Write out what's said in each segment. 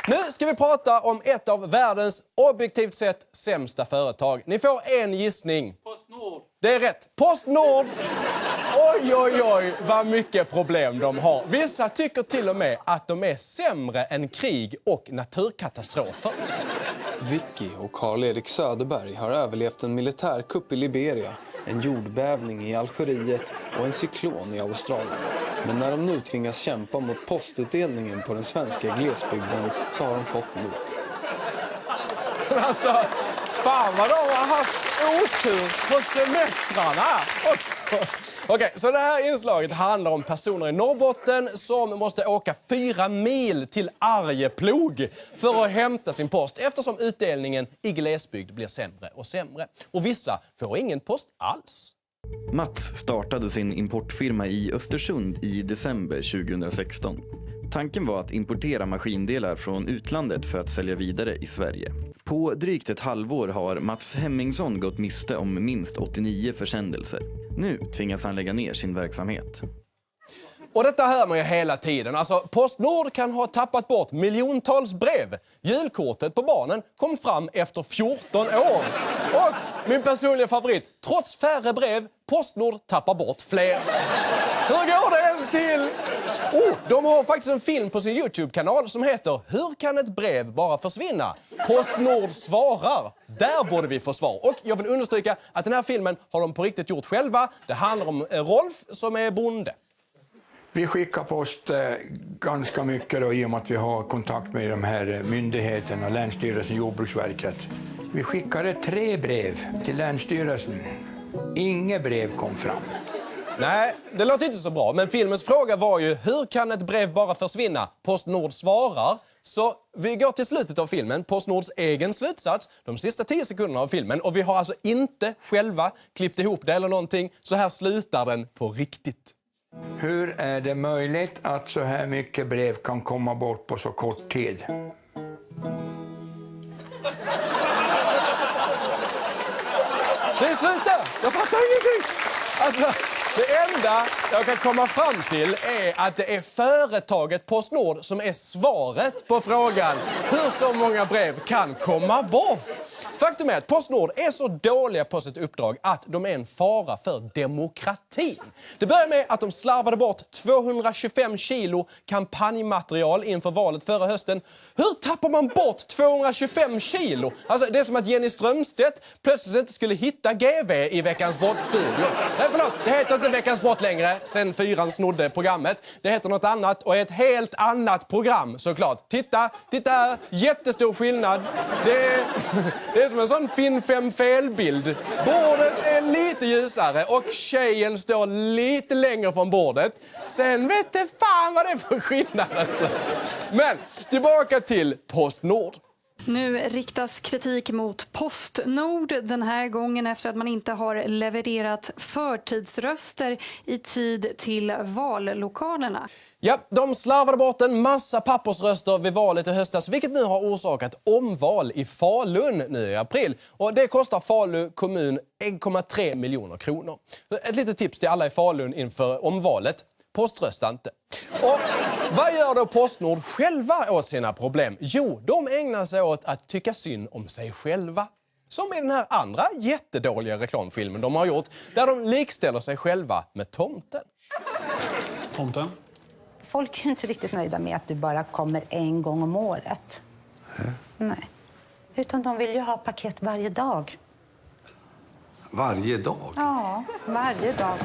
Nu ska vi prata om ett av världens objektivt sett sämsta företag. Ni får en gissning. Postnord. Det är rätt. Postnord. Oj, oj, oj, vad mycket problem de har. Vissa tycker till och med att de är sämre än krig och naturkatastrofer. Vicky och Karl-Erik Söderberg har överlevt en militärkupp i Liberia, en jordbävning i Algeriet och en cyklon i Australien. Men när de nu tvingas kämpa mot postutdelningen på den svenska glesbygden så har de fått nog. Alltså, fan vad de har haft otur på semestrarna också. Okej, så det här inslaget handlar om personer i Norrbotten som måste åka 4 mil till Arjeplog för att hämta sin post eftersom utdelningen i glesbygd blir sämre och sämre. Och vissa får ingen post alls. Mats startade sin importfirma i Östersund i december 2016. Tanken var att importera maskindelar från utlandet för att sälja vidare i Sverige. På drygt ett halvår har Mats Hemmingsson gått miste om minst 89 försändelser. Nu tvingas han lägga ner sin verksamhet. Och detta hör man ju hela tiden. Alltså, Postnord kan ha tappat bort miljontals brev. Julkortet på barnen kom fram efter 14 år. Och min personliga favorit, trots färre brev, Postnord tappar bort fler. Hur går det ens till? De har faktiskt en film på sin YouTube-kanal som heter Hur kan ett brev bara försvinna? Postnord svarar. Där borde vi få svar. Och jag vill understryka att den här filmen har de på riktigt gjort själva. Det handlar om Rolf som är bonde. Vi skickar post ganska mycket då, i och med att vi har kontakt med de här myndigheterna, Länsstyrelsen, Jordbruksverket. Vi skickade 3 brev till Länsstyrelsen. Inget brev kom fram. Nej, det låter inte så bra. Men filmens fråga var ju, hur kan ett brev bara försvinna? Postnord svarar. Så vi går till slutet av filmen, Postnords egen slutsats, de sista 10 sekunderna av filmen. Och vi har alltså inte själva klippt ihop det eller någonting. Så här slutar den på riktigt. Hur är det möjligt att så här mycket brev kan komma bort på så kort tid? Det är slut där! Jag fattar ingenting! Alltså, det enda jag kan komma fram till är att det är företaget Postnord som är svaret på frågan hur så många brev kan komma bort. Faktum är att Postnord är så dåliga på sitt uppdrag att de är en fara för demokratin. Det börjar med att de slarvade bort 225 kilo kampanjmaterial inför valet förra hösten. Hur tappar man bort 225 kilo? Alltså, det är som att Jenny Strömstedt plötsligt inte skulle hitta GV i Veckans Brott-studion. Nej, förlåt, det heter inte Veckans Brott längre sen 4 snodde programmet. Det heter något annat och är ett helt annat program såklart. Titta här, jättestor skillnad. Det är som en sån Finn 5 felbild. Bordet är lite ljusare och tjejen står lite längre från bordet. Sen vet det fan vad det är för skillnad alltså. Men tillbaka till Postnord. Nu riktas kritik mot Postnord den här gången efter att man inte har levererat förtidsröster i tid till vallokalerna. Ja, de slarvade bort en massa pappersröster vid valet i höstas, vilket nu har orsakat omval i Falun nu i april. Och det kostar Falu kommun 1,3 miljoner kronor. Ett litet tips till alla i Falun inför omvalet. Poströsta inte. Och vad gör då Postnord själva åt sina problem? Jo, de ägnar sig åt att tycka synd om sig själva. Som i den här andra jättedåliga reklamfilmen de har gjort, där de likställer sig själva med tomten. Tomten? Folk är inte riktigt nöjda med att du bara kommer en gång om året. Nej. Utan de vill ju ha paket varje dag. Varje dag? Ja, varje dag.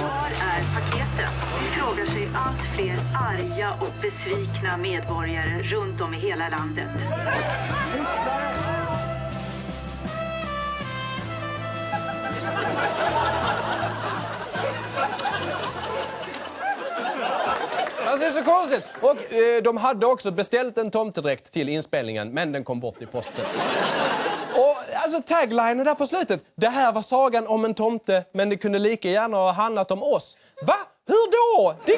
Var är paketet? Det frågar sig allt fler arga och besvikna medborgare runt om i hela landet. Alltså det är så konstigt. Och de hade också beställt en tomtedräkt till inspelningen, men den kom bort i posten. Och alltså taglinen där på slutet. Det här var sagan om en tomte, men det kunde lika gärna ha handlat om oss. Va? Hur då? Det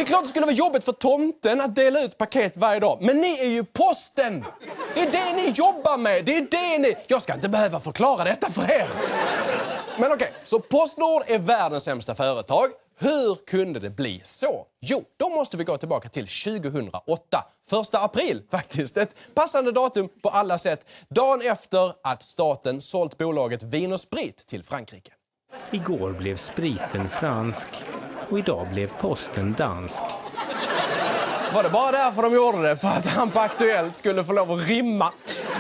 är klart det skulle vara jobbigt för tomten att dela ut paket varje dag. Men ni är ju posten! Det är det ni jobbar med. Det är det ni... Jag ska inte behöva förklara detta för er. Men okej, så Postnord är världens sämsta företag. Hur kunde det bli så? Jo, då måste vi gå tillbaka till 2008. 1 april faktiskt. Ett passande datum på alla sätt. Dagen efter att staten sålt bolaget Vin & Sprit till Frankrike. Igår blev spriten fransk och idag blev posten dansk. Var det bara därför de gjorde det? För att han på Aktuellt skulle få lov att rimma?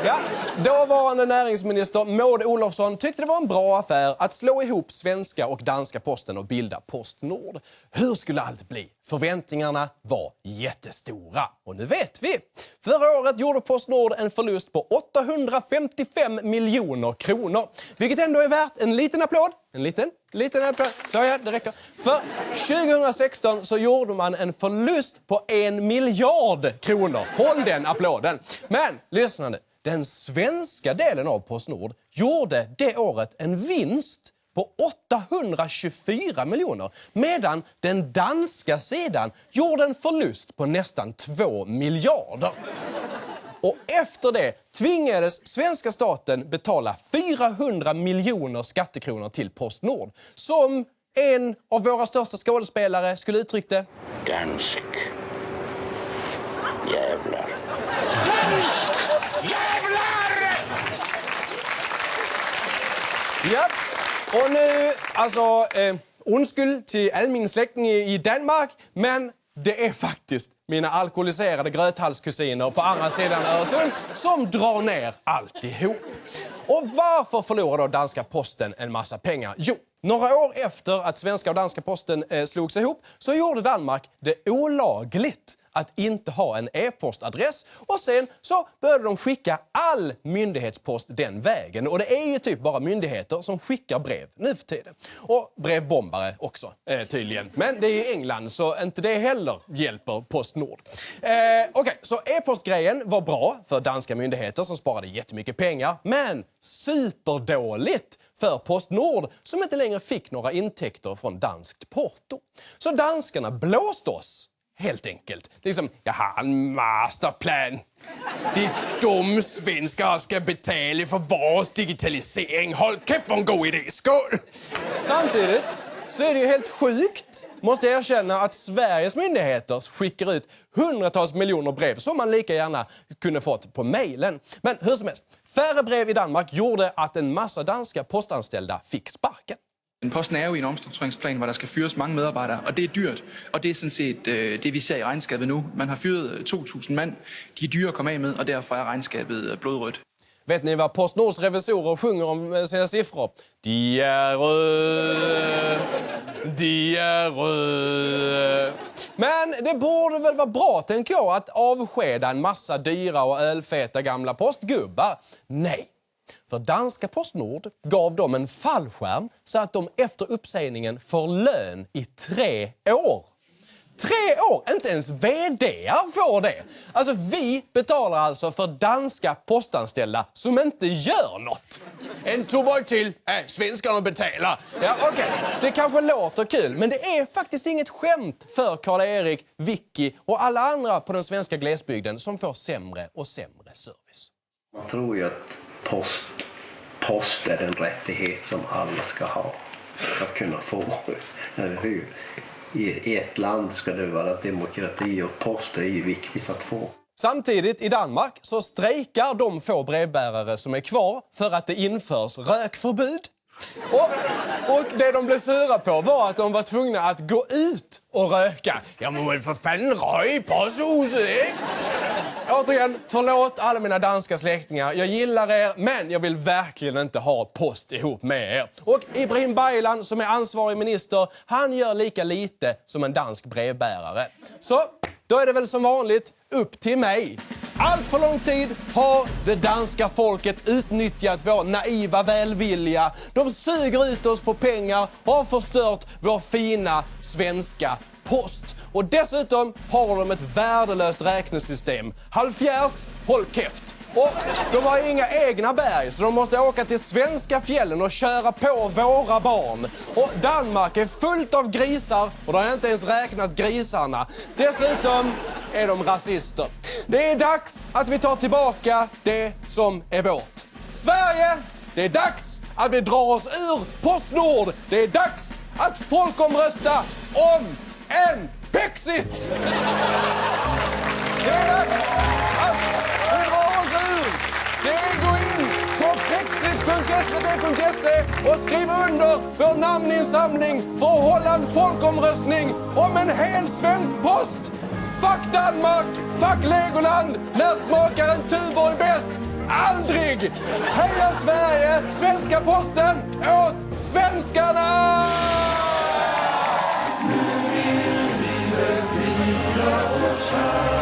Ja, dåvarande näringsminister Maud Olofsson tyckte det var en bra affär att slå ihop svenska och danska posten och bilda PostNord. Hur skulle allt bli? Förväntningarna var jättestora. Och nu vet vi. Förra året gjorde PostNord en förlust på 855 miljoner kronor. Vilket ändå är värt en liten applåd. En liten applåd. Så ja, det räcker. För 2016 så gjorde man en förlust på 1 miljard kronor. Håll den applåden. Men lyssna nu. Den svenska delen av PostNord gjorde det året en vinst på 824 miljoner, medan den danska sidan gjorde en förlust på nästan 2 miljarder. Och efter det tvingades svenska staten betala 400 miljoner skattekronor till PostNord, som en av våra största skådespelare skulle uttrycka det. Dansk. Jävlar. Ja, och nu, alltså, undskyld till all min släkting i Danmark, men det är faktiskt mina alkoholiserade gröthalskusiner på andra sidan Öresund som drar ner alltihop. Och varför förlorar då danska posten en massa pengar? Jo, några år efter att svenska och danska posten slogs ihop så gjorde Danmark det olagligt att inte ha en e-postadress, och sen så började de skicka all myndighetspost den vägen. Och det är ju typ bara myndigheter som skickar brev nu för tiden. Och brevbombare också tydligen. Men det är ju England, så inte det heller hjälper PostNord. Okej, så e-postgrejen var bra för danska myndigheter som sparade jättemycket pengar, men superdåligt för PostNord som inte längre fick några intäkter från danskt porto. Så danskarna blåste oss. Helt enkelt. Liksom, jag har en masterplan. De dumme svenskar ska betala för vår digitalisering. Håll käft för en god idé. Skål! Samtidigt så är det ju helt sjukt, måste jag erkänna, att Sveriges myndigheter skickar ut hundratals miljoner brev som man lika gärna kunde fått på mejlen. Men hur som helst, färre brev i Danmark gjorde att en massa danska postanställda fick sparken. Posten er jo i en omstruktureringsplan, hvor der skal fyres mange medarbejdere, og det er dyrt. Og det er sådan set det, vi ser i regnskabet nu. Man har fyret 2.000 mand. De er dyre at komme af med, og derfor er regnskabet blodrødt. Vet ni vad PostNords revisorer sjunger om sina siffror? De är röda, de är röda. Men det borde väl vara bra, tänker jag, att avskeda en massa dyra och ölfeta gamla postgubbar. Nej. För danska PostNord gav dem en fallskärm så att de efter uppsägningen får lön i 3 år. 3 år! Inte ens vd:ar får det. Alltså vi betalar alltså för danska postanställda som inte gör något. En tuborg till, svenskarna betalar. Ja, okej. Det kanske låter kul, men det är faktiskt inget skämt för Karl-Erik, Vicky och alla andra på den svenska glesbygden som får sämre och sämre service. Man tror ju att post är en rättighet som alla ska ha, ska kunna få, eller hur? I ett land ska det vara demokrati och post är ju viktigt att få. Samtidigt i Danmark så strejkar de få brevbärare som är kvar för att det införs rökförbud. Och det de blev sura på var att de var tvungna att gå ut och röka. Ja, men väl för fan röj på huset. Återigen, förlåt alla mina danska släktingar. Jag gillar er, men jag vill verkligen inte ha post ihop med er. Och Ibrahim Baylan, som är ansvarig minister, han gör lika lite som en dansk brevbärare. Så då är det väl som vanligt upp till mig. Allt för lång tid har det danska folket utnyttjat vår naiva välvilja. De suger ut oss på pengar och har förstört vår fina svenska post. Och dessutom har de ett värdelöst räknesystem. Halvfjärs, håll käft. Och de har inga egna berg, så de måste åka till svenska fjällen och köra på våra barn. Och Danmark är fullt av grisar, och då har jag inte ens räknat grisarna. Dessutom är de rasister. Det är dags att vi tar tillbaka det som är vårt. Sverige, det är dags att vi drar oss ur PostNord. Det är dags att folkomrösta om en Pexit! Det är dags att vi drar oss ur. Det är gå in på pexit.svt.se och skriv under vår namninsamling för att hålla en folkomröstning om en hel svensk post. Fuck Danmark, fuck Legoland, när smakar en Tuborg bäst? Aldrig! Heja Sverige, svenska posten åt svenskarna! Nu vill vi befria oss.